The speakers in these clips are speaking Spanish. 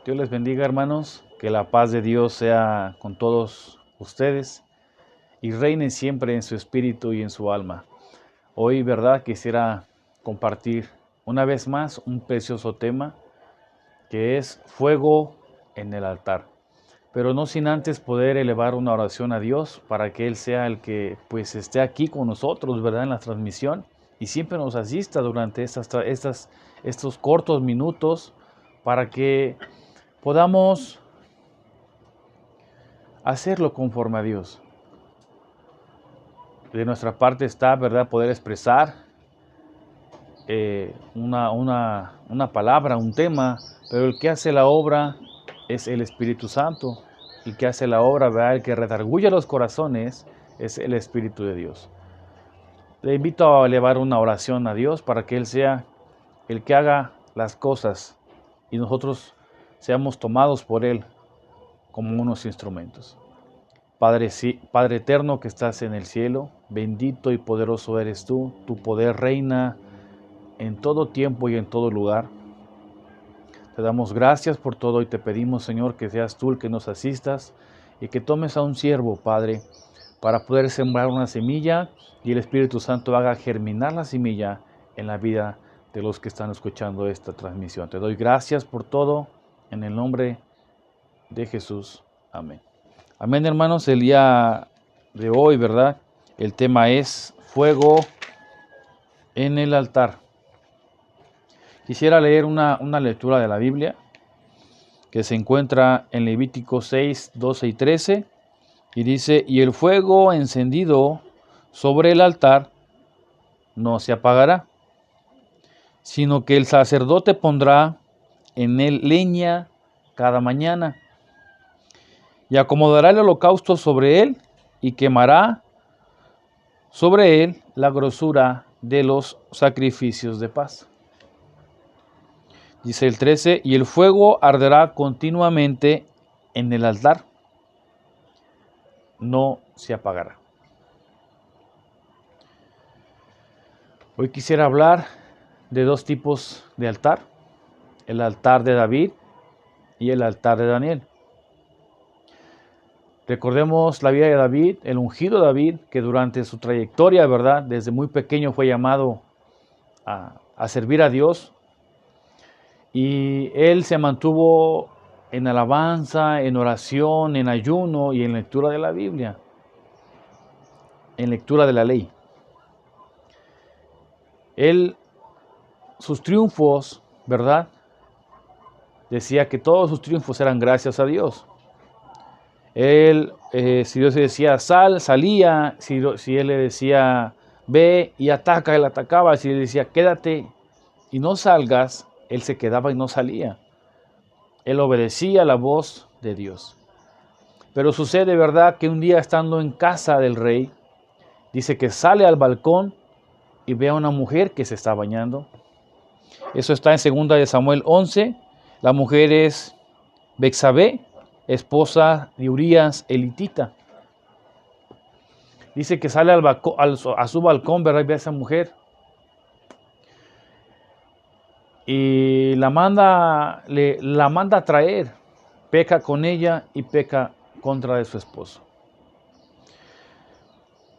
Dios les bendiga, hermanos, que la paz de Dios sea con todos ustedes y reine siempre en su espíritu y en su alma. Hoy, verdad, quisiera compartir una vez más un precioso tema que es fuego en el altar. Pero no sin antes poder elevar una oración a Dios para que Él sea el que pues esté aquí con nosotros, ¿verdad? En la transmisión y siempre nos asista durante estos cortos minutos para que podamos hacerlo conforme a Dios. De nuestra parte está, ¿verdad?, poder expresar una palabra, un tema, pero el que hace la obra es el Espíritu Santo. El que hace la obra, ¿verdad?, el que redarguye los corazones es el Espíritu de Dios. Le invito a elevar una oración a Dios para que Él sea el que haga las cosas y nosotros seamos tomados por Él como unos instrumentos. Padre eterno que estás en el cielo, bendito y poderoso eres tú, tu poder reina en todo tiempo y en todo lugar. Te damos gracias por todo y te pedimos, Señor, que seas tú el que nos asistas y que tomes a un siervo, Padre, para poder sembrar una semilla y el Espíritu Santo haga germinar la semilla en la vida de los que están escuchando esta transmisión. Te doy gracias por todo, en el nombre de Jesús. Amén. Amén, hermanos. El día de hoy, ¿verdad? El tema es fuego en el altar. Quisiera leer una lectura de la Biblia que se encuentra en Levítico 6, 12 y 13 y dice: y el fuego encendido sobre el altar no se apagará, sino que el sacerdote pondrá en él leña cada mañana y acomodará el holocausto sobre él y quemará sobre él la grosura de los sacrificios de paz. Dice el 13, y el fuego arderá continuamente en el altar, no se apagará. Hoy quisiera hablar de dos tipos de altar, el altar de David y el altar de Daniel. Recordemos la vida de David, el ungido David, que durante su trayectoria, ¿verdad?, desde muy pequeño fue llamado a servir a Dios. Y él se mantuvo en alabanza, en oración, en ayuno y en lectura de la Biblia, en lectura de la ley. Sus triunfos, ¿verdad?, decía que todos sus triunfos eran gracias a Dios. Si Dios le decía sal, salía. Si él le decía ve y ataca, él atacaba. Si él decía quédate y no salgas, él se quedaba y no salía. Él obedecía la voz de Dios. Pero sucede, ¿verdad?, que un día estando en casa del rey, dice que sale al balcón y ve a una mujer que se está bañando. Eso está en 2 de Samuel 11. La mujer es Betsabé, esposa de Urías elitita. Dice que sale a su balcón, ¿verdad?, y ve a esa mujer. Y la manda a traer. Peca con ella y peca contra de su esposo.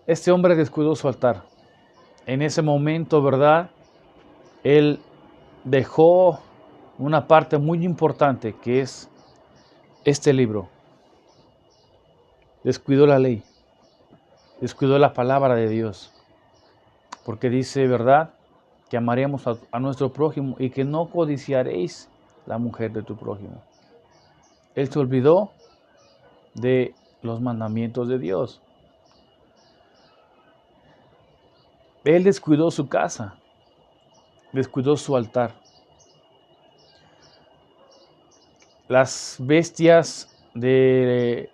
Este hombre descuidó su altar. En ese momento, ¿verdad?, él dejó una parte muy importante que es este libro. Descuidó la ley. Descuidó la palabra de Dios. Porque dice, ¿verdad?, que amaríamos a nuestro prójimo y que no codiciaréis la mujer de tu prójimo. Él se olvidó de los mandamientos de Dios. Él descuidó su casa, descuidó su altar. Las bestias de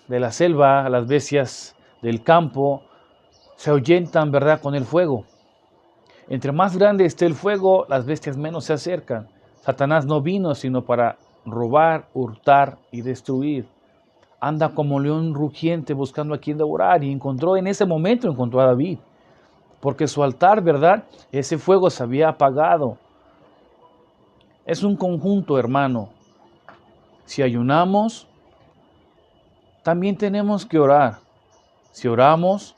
la selva, las bestias del campo, se ahuyentan, ¿verdad?, con el fuego. Entre más grande esté el fuego, las bestias menos se acercan. Satanás no vino sino para robar, hurtar y destruir. Anda como león rugiente buscando a quien devorar, y en ese momento encontró a David, porque su altar, ¿verdad?, ese fuego se había apagado. Es un conjunto, hermano. Si ayunamos, también tenemos que orar. Si oramos,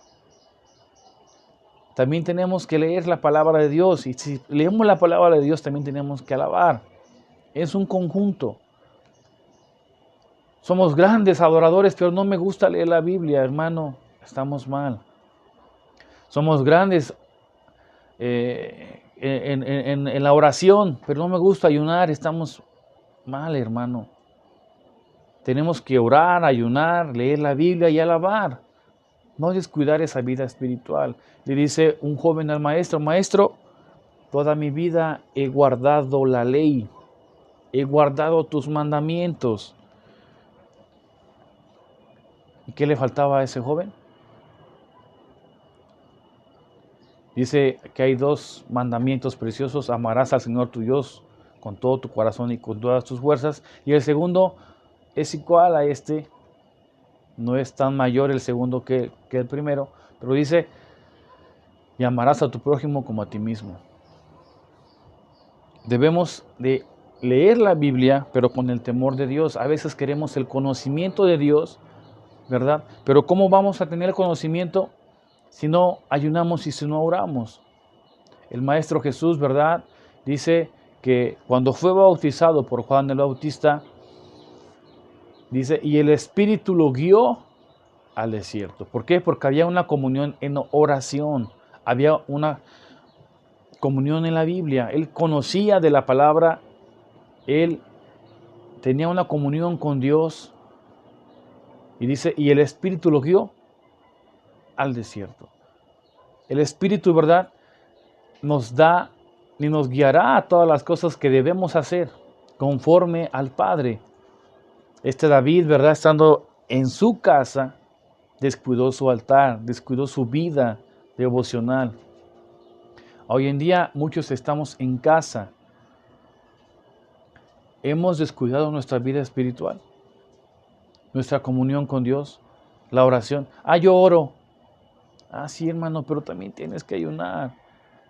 también tenemos que leer la palabra de Dios. Y si leemos la palabra de Dios, también tenemos que alabar. Es un conjunto. Somos grandes adoradores, pero no me gusta leer la Biblia, hermano. Estamos mal. Somos grandes en la oración, pero no me gusta ayunar. Estamos mal, hermano. Tenemos que orar, ayunar, leer la Biblia y alabar. No descuidar esa vida espiritual. Le dice un joven al maestro: maestro, toda mi vida he guardado la ley, he guardado tus mandamientos. ¿Y qué le faltaba a ese joven? Dice que hay dos mandamientos preciosos: amarás al Señor tu Dios con todo tu corazón y con todas tus fuerzas. Y el segundo es igual a este, no es tan mayor el segundo que el primero, pero dice: y amarás a tu prójimo como a ti mismo. Debemos de leer la Biblia, pero con el temor de Dios. A veces queremos el conocimiento de Dios, ¿verdad? Pero ¿cómo vamos a tener conocimiento si no ayunamos y si no oramos? El Maestro Jesús, ¿verdad?, dice que cuando fue bautizado por Juan el Bautista, dice, y el Espíritu lo guió al desierto. ¿Por qué? Porque había una comunión en oración, había una comunión en la Biblia. Él conocía de la palabra, él tenía una comunión con Dios. Y dice, y el Espíritu lo guió al desierto. El Espíritu, ¿verdad?, nos da y nos guiará a todas las cosas que debemos hacer conforme al Padre. Este David, ¿verdad?, estando en su casa, descuidó su altar, descuidó su vida devocional. Hoy en día muchos estamos en casa. Hemos descuidado nuestra vida espiritual, nuestra comunión con Dios, la oración. Yo oro. Sí, hermano, pero también tienes que ayunar.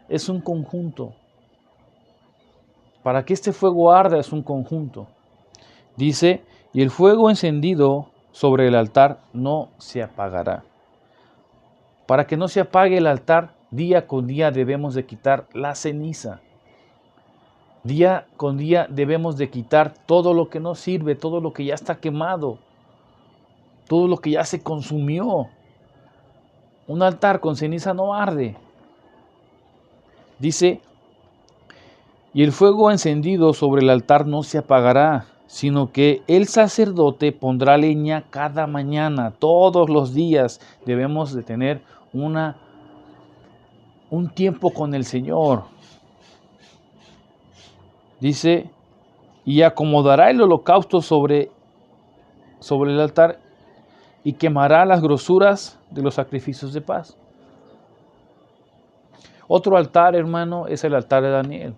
Es un conjunto. Para que este fuego arda es un conjunto. Dice, y el fuego encendido sobre el altar no se apagará. Para que no se apague el altar, día con día debemos de quitar la ceniza. Día con día debemos de quitar todo lo que no sirve, todo lo que ya está quemado, todo lo que ya se consumió. Un altar con ceniza no arde. Dice, y el fuego encendido sobre el altar no se apagará, sino que el sacerdote pondrá leña cada mañana. Todos los días debemos de tener un tiempo con el Señor. Dice, y acomodará el holocausto sobre el altar y quemará las grosuras de los sacrificios de paz. Otro altar, hermano, es el altar de Daniel.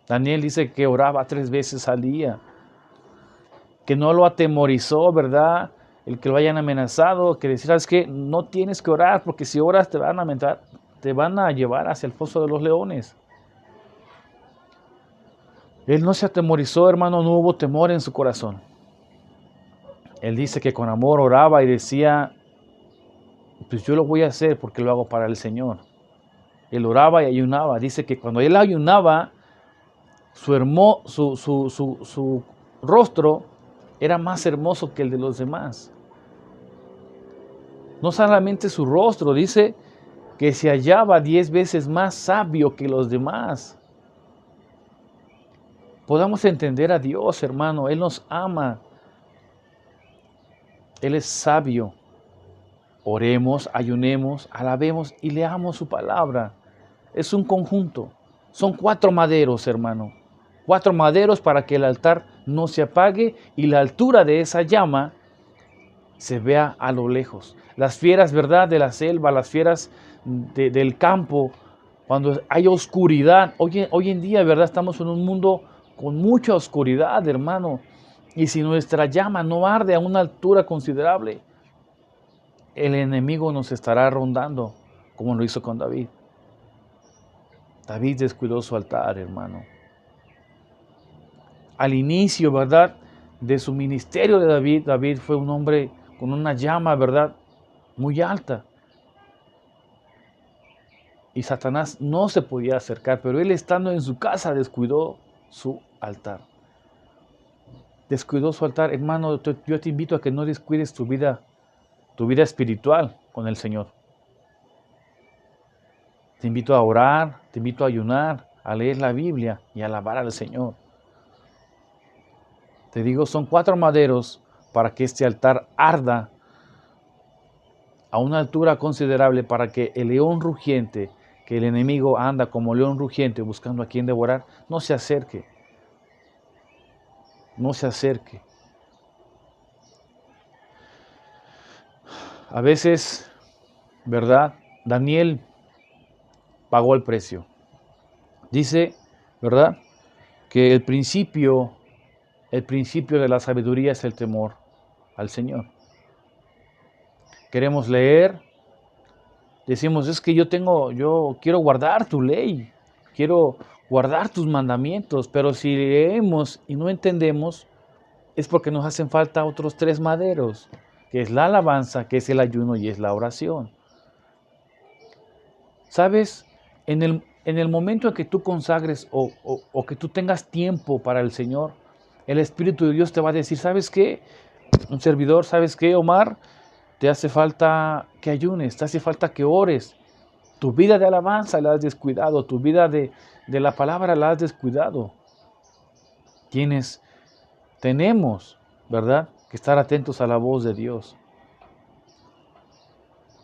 Daniel dice que oraba 3 veces al día, que no lo atemorizó, ¿verdad?, el que lo hayan amenazado, que decía, ¿sabes qué? No tienes que orar, porque si oras te van a llevar hacia el foso de los leones. Él no se atemorizó, hermano, no hubo temor en su corazón. Él dice que con amor oraba y decía, pues yo lo voy a hacer porque lo hago para el Señor. Él oraba y ayunaba. Dice que cuando él ayunaba, su rostro era más hermoso que el de los demás. No solamente su rostro, dice que se hallaba 10 veces más sabio que los demás. Podamos entender a Dios, hermano. Él nos ama. Él es sabio. Oremos, ayunemos, alabemos y leamos su palabra. Es un conjunto. Son 4 maderos, hermano. 4 maderos para que el altar no se apague y la altura de esa llama se vea a lo lejos. Las fieras, ¿verdad?, de la selva, las fieras del campo, cuando hay oscuridad. Hoy en día, ¿verdad?, estamos en un mundo con mucha oscuridad, hermano. Y si nuestra llama no arde a una altura considerable, el enemigo nos estará rondando, como lo hizo con David. David descuidó su altar, hermano. al inicio, ¿verdad?, de su ministerio de David. David fue un hombre con una llama, ¿verdad?, muy alta. Y Satanás no se podía acercar, pero él, estando en su casa, descuidó su altar. Descuidó su altar. Hermano, yo te invito a que no descuides tu vida espiritual con el Señor. Te invito a orar, te invito a ayunar, a leer la Biblia y a alabar al Señor. Te digo, son 4 maderos para que este altar arda a una altura considerable, para que el león rugiente, que el enemigo anda como león rugiente buscando a quien devorar, no se acerque. No se acerque. A veces, ¿verdad?, Daniel pagó el precio. Dice, ¿verdad?, que el principio de la sabiduría es el temor al Señor. Queremos leer, decimos, es que yo quiero guardar tu ley, quiero guardar tus mandamientos, pero si leemos y no entendemos, es porque nos hacen falta otros 3 maderos, que es la alabanza, que es el ayuno y es la oración. ¿Sabes? En el momento en que tú consagres o que tú tengas tiempo para el Señor, el Espíritu de Dios te va a decir, ¿sabes qué? Un servidor, ¿sabes qué, Omar? Te hace falta que ayunes, te hace falta que ores. Tu vida de alabanza la has descuidado, tu vida de la palabra la has descuidado. Tenemos, ¿verdad?, que estar atentos a la voz de Dios.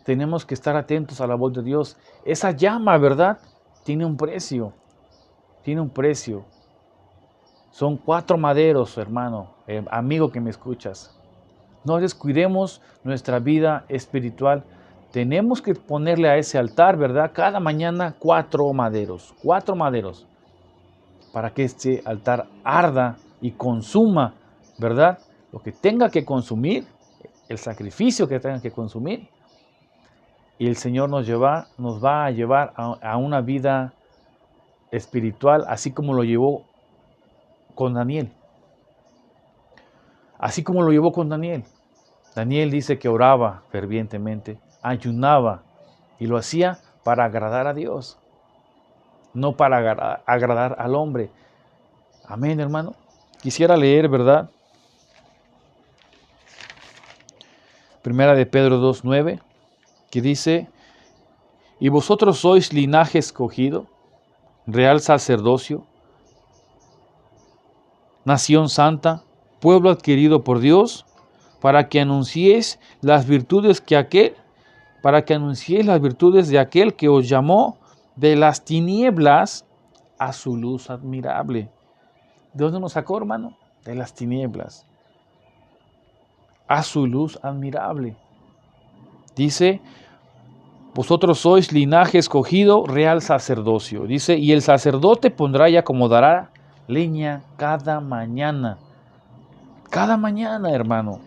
Tenemos que estar atentos a la voz de Dios. Esa llama, ¿verdad?, tiene un precio. Tiene un precio. Son 4 maderos, hermano, amigo que me escuchas. No descuidemos nuestra vida espiritual. Tenemos que ponerle a ese altar, ¿verdad?, cada mañana 4 maderos. 4 maderos. Para que este altar arda y consuma, ¿verdad?, lo que tenga que consumir, el sacrificio que tenga que consumir. Y el Señor nos va a llevar a una vida espiritual, así como lo llevó con Daniel. Así como lo llevó con Daniel. Daniel dice que oraba fervientemente, ayunaba, y lo hacía para agradar a Dios, no para agradar al hombre. Amén, hermano. Quisiera leer, ¿verdad?, Primera de Pedro 2:9, que dice, y vosotros sois linaje escogido, real sacerdocio, nación santa, pueblo adquirido por Dios, para que anunciéis las virtudes de aquel que os llamó de las tinieblas a su luz admirable. ¿De dónde nos sacó, hermano? De las tinieblas a su luz admirable. Dice, vosotros sois linaje escogido, real sacerdocio. Dice, y el sacerdote pondrá y acomodará leña cada mañana. Cada mañana, hermano.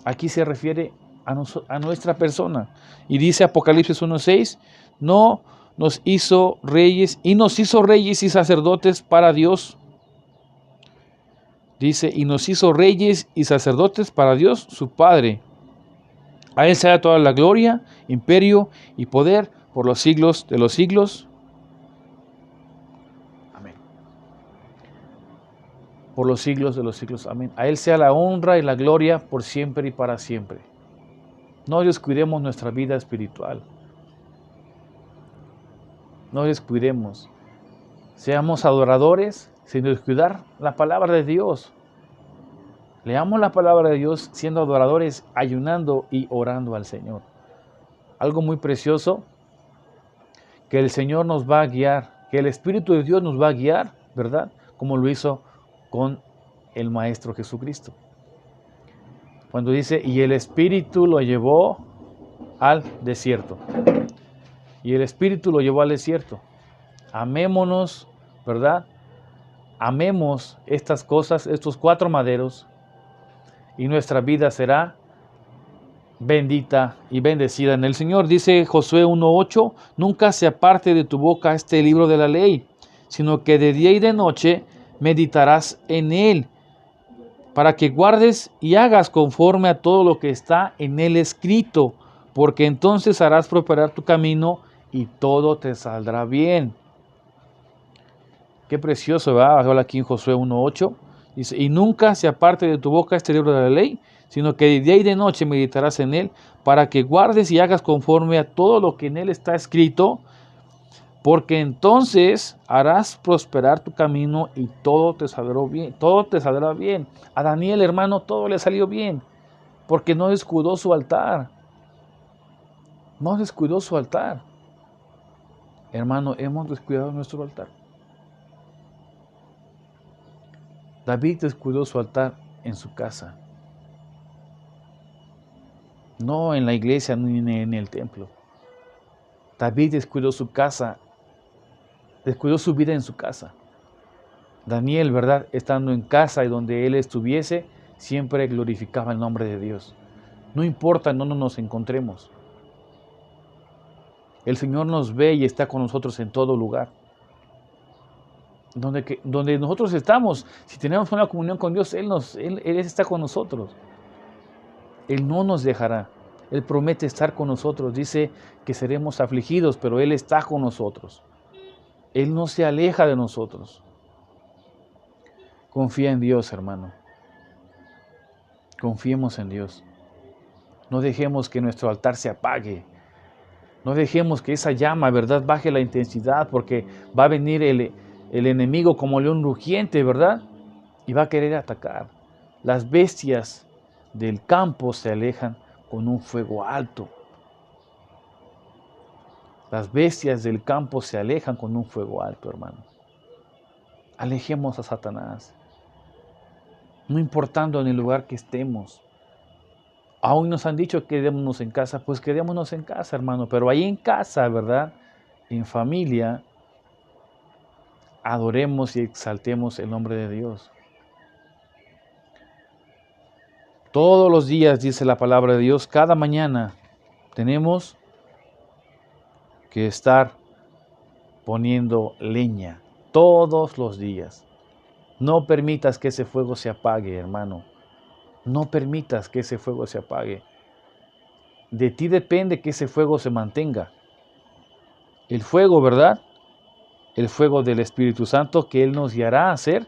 Aquí se refiere a nuestra persona. Y dice Apocalipsis 1:6, nos hizo reyes y sacerdotes para Dios. Dice, y nos hizo reyes y sacerdotes para Dios, su Padre. A Él sea toda la gloria, imperio y poder por los siglos de los siglos. Amén. Por los siglos de los siglos. Amén. A Él sea la honra y la gloria por siempre y para siempre. No descuidemos nuestra vida espiritual. No descuidemos. Seamos adoradores sin descuidar la palabra de Dios. Leamos la palabra de Dios siendo adoradores, ayunando y orando al Señor. Algo muy precioso, que el Señor nos va a guiar, que el Espíritu de Dios nos va a guiar, ¿verdad?, como lo hizo con el Maestro Jesucristo. Cuando dice, y el Espíritu lo llevó al desierto. Y el Espíritu lo llevó al desierto. Amémonos, ¿verdad? Amemos estas cosas, estos 4 maderos, y nuestra vida será bendita y bendecida en el Señor. Dice Josué 1:8, nunca se aparte de tu boca este libro de la ley, sino que de día y de noche meditarás en él, para que guardes y hagas conforme a todo lo que está en él escrito, porque entonces harás prosperar tu camino y todo te saldrá bien. Qué precioso, ¿verdad? Habla aquí en Josué 1:8. Dice, y nunca se aparte de tu boca este libro de la ley, sino que de día y de noche meditarás en él, para que guardes y hagas conforme a todo lo que en él está escrito, porque entonces harás prosperar tu camino y todo te saldrá bien. Todo te saldrá bien. A Daniel, hermano, todo le salió bien, porque no descuidó su altar. No descuidó su altar. Hermano, hemos descuidado nuestro altar. David descuidó su altar en su casa, no en la iglesia ni en el templo. David descuidó su casa, descuidó su vida en su casa. Daniel, ¿verdad? Estando en casa y donde él estuviese, siempre glorificaba el nombre de Dios. No importa en dónde nos encontremos. El Señor nos ve y está con nosotros en todo lugar. Donde nosotros estamos, si tenemos una comunión con Dios, Él está con nosotros. Él no nos dejará. Él promete estar con nosotros. Dice que seremos afligidos, pero Él está con nosotros. Él no se aleja de nosotros. Confía en Dios, hermano. Confiemos en Dios. No dejemos que nuestro altar se apague. No dejemos que esa llama, ¿verdad?, baje la intensidad, porque va a venir el enemigo como león rugiente, ¿verdad? Y va a querer atacar. Las bestias del campo se alejan con un fuego alto. Las bestias del campo se alejan con un fuego alto, hermano. Alejemos a Satanás. No importando en el lugar que estemos. Aún nos han dicho quedémonos en casa, pues quedémonos en casa, hermano. Pero ahí en casa, ¿verdad?, en familia, adoremos y exaltemos el nombre de Dios. Todos los días, dice la palabra de Dios, cada mañana tenemos que estar poniendo leña. Todos los días. No permitas que ese fuego se apague, hermano. No permitas que ese fuego se apague. De ti depende que ese fuego se mantenga. El fuego, ¿verdad? El fuego del Espíritu Santo que Él nos guiará a hacer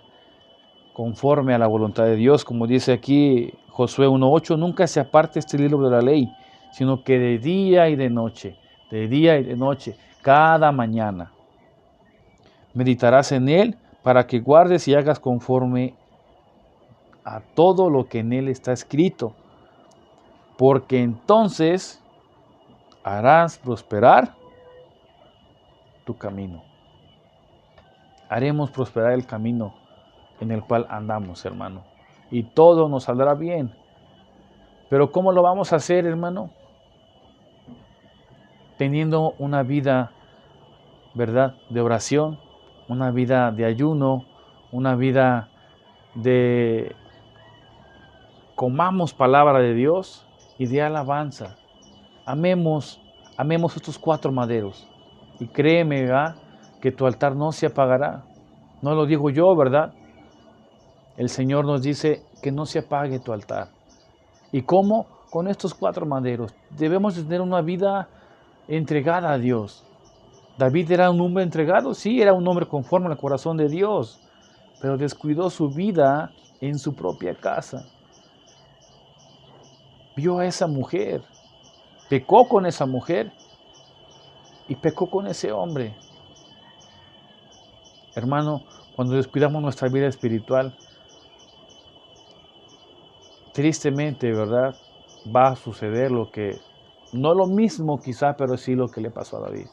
conforme a la voluntad de Dios. Como dice aquí Josué 1:8, nunca se aparte este libro de la ley, sino que de día y de noche, cada mañana, meditarás en él para que guardes y hagas conforme a todo lo que en él está escrito, porque entonces harás prosperar tu camino. Haremos prosperar el camino en el cual andamos, hermano, y todo nos saldrá bien. Pero ¿cómo lo vamos a hacer, hermano? Teniendo una vida, ¿verdad?, de oración, una vida de ayuno, una vida de comamos palabra de Dios y de alabanza. Amemos estos 4 maderos. Y créeme, ¿verdad?, que tu altar no se apagará. No lo digo yo, ¿verdad? El Señor nos dice que no se apague tu altar. ¿Y cómo? Con estos 4 maderos. Debemos tener una vida entregada a Dios. David era un hombre entregado, sí, era un hombre conforme al corazón de Dios, pero descuidó su vida en su propia casa. Vio a esa mujer, pecó con esa mujer y pecó con ese hombre. Hermano, cuando descuidamos nuestra vida espiritual, tristemente, ¿verdad?, va a suceder lo que, no lo mismo quizá, pero sí lo que le pasó a David.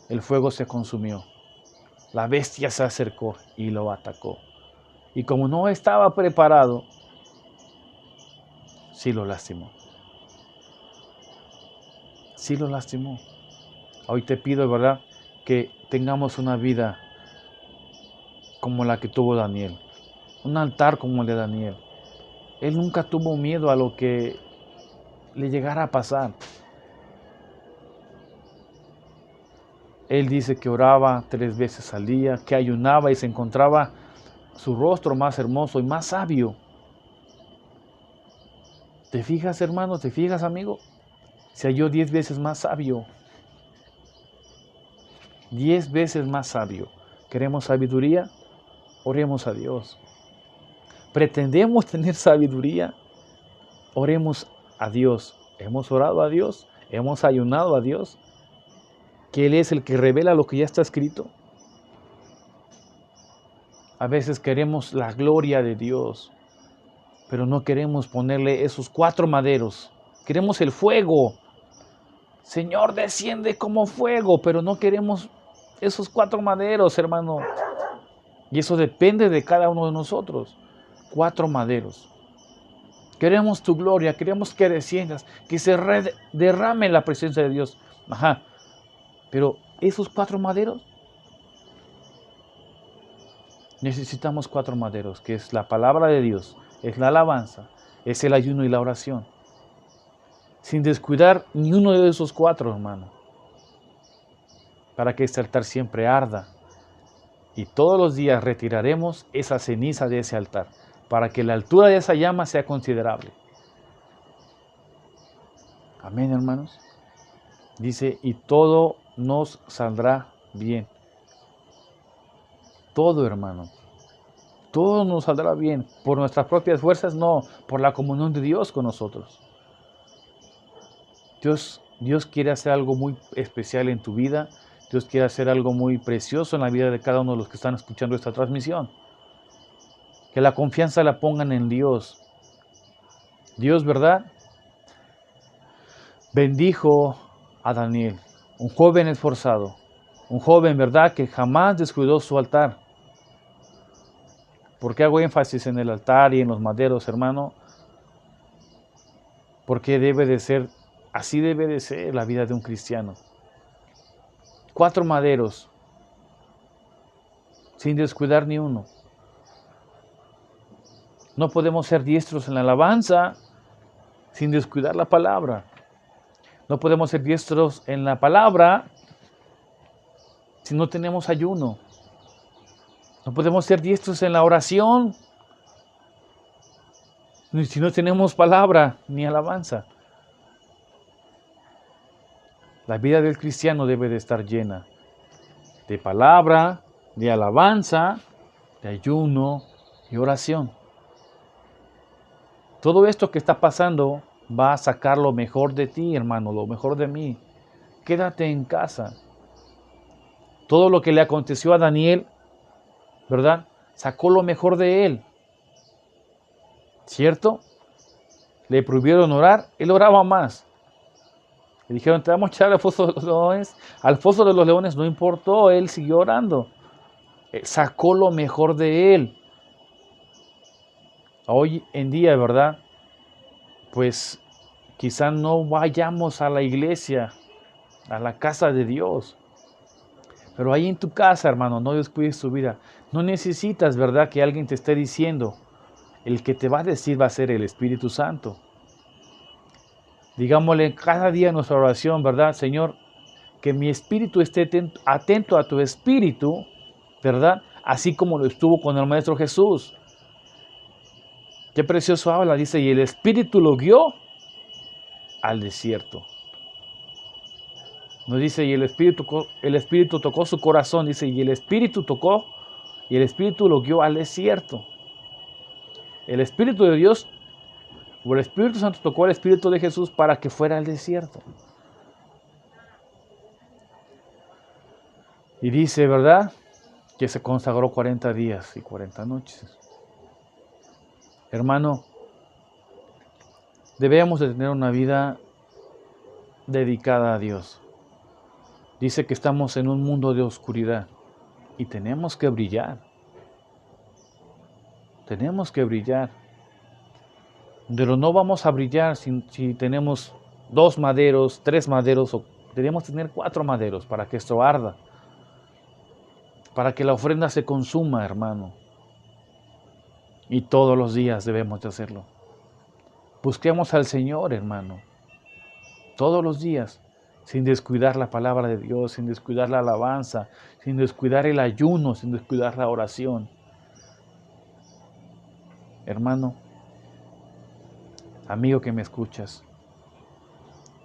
El fuego se consumió, la bestia se acercó y lo atacó. Y como no estaba preparado, sí lo lastimó. Sí lo lastimó. Hoy te pido, ¿verdad?, que tengamos una vida como la que tuvo Daniel. Un altar como el de Daniel. Él nunca tuvo miedo a lo que le llegara a pasar. Él dice que oraba 3 veces al día, que ayunaba y se encontraba su rostro más hermoso y más sabio. ¿Te fijas, hermano? ¿Te fijas, amigo? Se halló 10 veces más sabio. 10 veces más sabio. ¿Queremos sabiduría? Oremos a Dios. ¿Pretendemos tener sabiduría? Oremos a Dios. ¿Hemos orado a Dios? ¿Hemos ayunado a Dios? Que Él es el que revela lo que ya está escrito. A veces queremos la gloria de Dios, pero no queremos ponerle esos 4 maderos. Queremos el fuego. Señor, desciende como fuego, pero no queremos esos 4 maderos, hermano. Y eso depende de cada uno de nosotros. 4 maderos. Queremos tu gloria, queremos que desciendas, que se derrame la presencia de Dios. Ajá. Pero esos 4 maderos, necesitamos 4 maderos, que es la palabra de Dios, es la alabanza, es el ayuno y la oración. Sin descuidar ni uno de esos 4, hermano. Para que este altar siempre arda. Y todos los días retiraremos esa ceniza de ese altar, para que la altura de esa llama sea considerable. Amén, hermanos. Dice, y todo nos saldrá bien. Todo, hermano. Todo nos saldrá bien. Por nuestras propias fuerzas, no. Por la comunión de Dios con nosotros. Dios quiere hacer algo muy especial en tu vida. Dios quiere hacer algo muy precioso en la vida de cada uno de los que están escuchando esta transmisión. Que la confianza la pongan en Dios. Dios, ¿verdad? Bendijo a Daniel, un joven esforzado, un joven, ¿verdad?, que jamás descuidó su altar. ¿Por qué hago énfasis en el altar y en los maderos, hermano? Porque debe de ser, así debe de ser la vida de un cristiano. 4 maderos, sin descuidar ni uno. No podemos ser diestros en la alabanza sin descuidar la palabra. No podemos ser diestros en la palabra si no tenemos ayuno. No podemos ser diestros en la oración si no tenemos palabra ni alabanza. La vida del cristiano debe de estar llena de palabra, de alabanza, de ayuno y oración. Todo esto que está pasando va a sacar lo mejor de ti, hermano, lo mejor de mí. Quédate en casa. Todo lo que le aconteció a Daniel, ¿verdad?, sacó lo mejor de él. ¿Cierto? Le prohibieron orar, él oraba más. Le dijeron, te vamos a echar al foso de los leones. Al foso de los leones no importó, él siguió orando. Sacó lo mejor de él. Hoy en día, ¿verdad?, pues quizá no vayamos a la iglesia, a la casa de Dios. Pero ahí en tu casa, hermano, no descuides tu vida. No necesitas, ¿verdad?, que alguien te esté diciendo. El que te va a decir va a ser el Espíritu Santo. Digámosle cada día en nuestra oración, ¿verdad? Señor, que mi espíritu esté atento a tu espíritu, ¿verdad? Así como lo estuvo con el Maestro Jesús. Qué precioso habla, dice, y el Espíritu lo guió al desierto. Nos dice, y el Espíritu tocó su corazón, dice, y el Espíritu lo guió al desierto. El Espíritu de Dios, o el Espíritu Santo tocó al Espíritu de Jesús para que fuera al desierto. Y dice, ¿verdad?, que se consagró 40 días y 40 noches. Hermano, debemos de tener una vida dedicada a Dios. Dice que estamos en un mundo de oscuridad y tenemos que brillar. Tenemos que brillar. Pero no vamos a brillar si tenemos 2 maderos, 3 maderos, o debemos tener 4 maderos para que esto arda. Para que la ofrenda se consuma, hermano. Y todos los días debemos de hacerlo. Busquemos al Señor, hermano. Todos los días. sin descuidar la palabra de Dios, sin descuidar la alabanza, sin descuidar el ayuno, sin descuidar la oración. Hermano, amigo que me escuchas,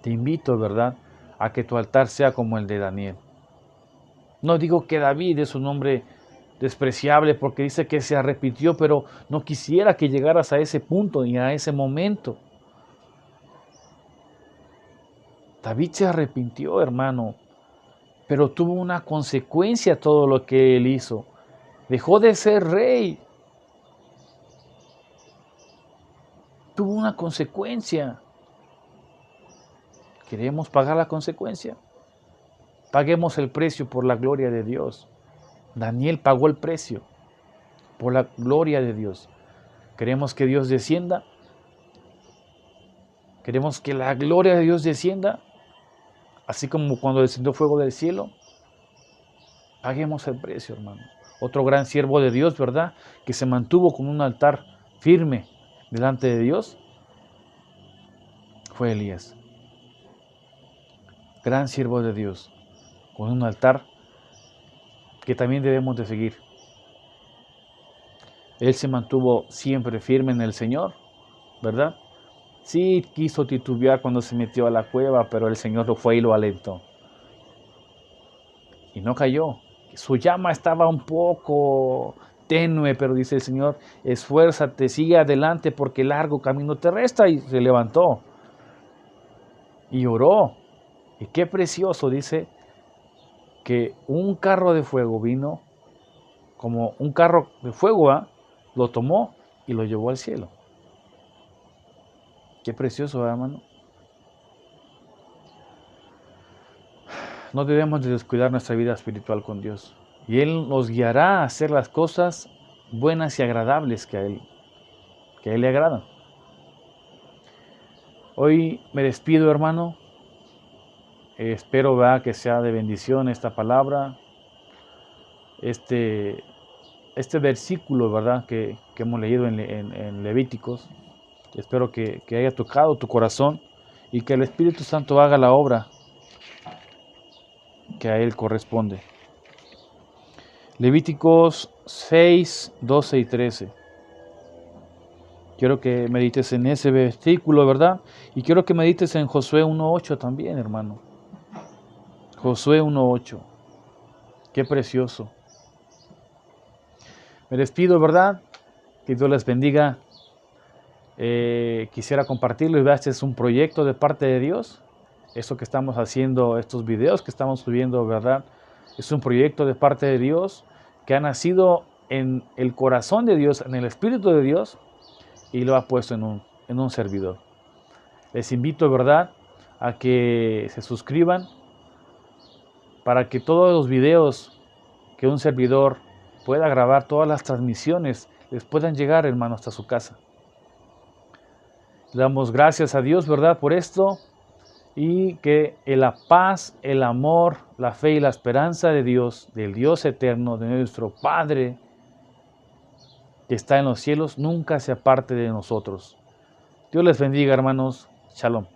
te invito, ¿verdad?, a que tu altar sea como el de Daniel. No digo que David es un hombre despreciable porque dice que se arrepintió, pero no quisiera que llegaras a ese punto ni a ese momento. David se arrepintió, hermano, pero tuvo una consecuencia todo lo que él hizo. Dejó de ser rey. Tuvo una consecuencia. ¿Queremos pagar la consecuencia? Paguemos el precio por la gloria de Dios. Daniel pagó el precio por la gloria de Dios. ¿Queremos que Dios descienda? ¿Queremos que la gloria de Dios descienda? Así como cuando descendió fuego del cielo. Paguemos el precio, hermano. Otro gran siervo de Dios, ¿verdad?, que se mantuvo con un altar firme delante de Dios, fue Elías. Gran siervo de Dios, con un altar que también debemos de seguir. Él se mantuvo siempre firme en el Señor, ¿verdad? Sí quiso titubear cuando se metió a la cueva, pero el Señor lo fue y lo alentó. Y no cayó. Su llama estaba un poco tenue, pero dice el Señor, esfuérzate, sigue adelante porque largo camino te resta. Y se levantó y oró. Y qué precioso, dice, que un carro de fuego vino, como un carro de fuego, lo tomó y lo llevó al cielo. Qué precioso, hermano. No debemos de descuidar nuestra vida espiritual con Dios. Y Él nos guiará a hacer las cosas buenas y agradables que a Él le agradan. Hoy me despido, hermano. Espero que sea de bendición esta palabra, este versículo, ¿verdad?, que hemos leído en Levíticos. Espero que haya tocado tu corazón y que el Espíritu Santo haga la obra que a Él corresponde. Levíticos 6, 12 y 13. Quiero que medites en ese versículo, ¿verdad? Y quiero que medites en Josué 1:8 también, hermano. Josué 1:8. Qué precioso. Me despido, ¿verdad? Que Dios les bendiga. Quisiera compartirlo y este es un proyecto de parte de Dios. Esto que estamos haciendo, estos videos que estamos subiendo, ¿verdad?, es un proyecto de parte de Dios que ha nacido en el corazón de Dios, en el Espíritu de Dios, y lo ha puesto en un servidor. Les invito, ¿verdad?, a que se suscriban para que todos los videos que un servidor pueda grabar, todas las transmisiones, les puedan llegar, hermano, hasta su casa. Le damos gracias a Dios, ¿verdad?, por esto, y que la paz, el amor, la fe y la esperanza de Dios, del Dios eterno, de nuestro Padre que está en los cielos, nunca se aparte de nosotros. Dios les bendiga, hermanos. Shalom.